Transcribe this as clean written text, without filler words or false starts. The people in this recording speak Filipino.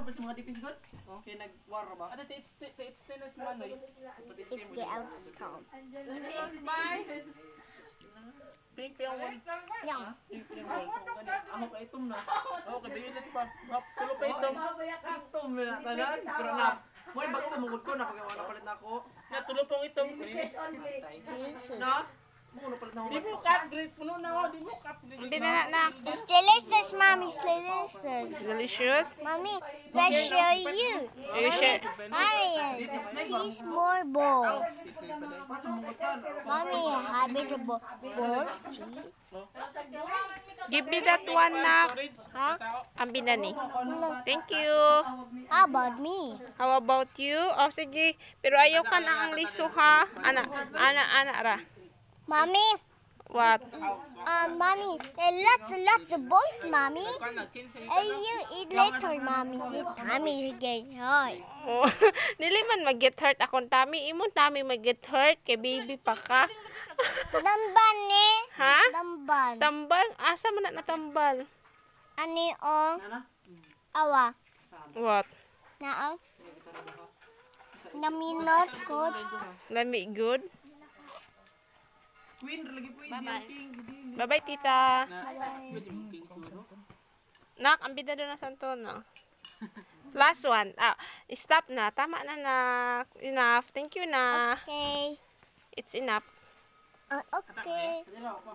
ba si mga dipis god? Okay, nag-war ba? Ano, it's na si Manoy. It's the outcome. Pink pa yung wall. Yeah. Pink pa yung wall. Ako ka itom na. Ako ka bilit pa. Tulo pa itom. Itom na tanan. Pero na. Boy, bago mamungod ko, napagawa na palit na ako. Na tulo pang itom. Na? Buko na palit na ako. Di mo ka-upgrade. Puno na ako. Di mo ka-upgrade. Hindi na na. It's delicious, mommy. It's delicious. Delicious. Mommy, let's show you. You share. Mommy, teach more balls. Basta mamungod ka. Mommy, having the balls. Give me that one na. Huh? Ang binani. No. Thank you. How about me? How about you? Oh, sige. Pero ayaw ka na ang liso ha. Ana ra. Mommy, What? mommy, there are lots of boys, mommy. And you eat later, mommy. Your tummy get hurt. Oh, dili man mag-get hurt akong tummy. Imong tummy mag-get hurt. Kay baby pa ka. Damban eh. Ha? Damban. Tambal? Asa man na natambal? Ani o? Awa. What? Naa? Naminot ko. Lami good? Queen, lagi po king. Bye-bye, tita. Nak, ang bida doon na santo na. Last one. Stop na. Tama na, nak. Enough. Thank you na. Okay. It's enough. Okay. Dila ako pa.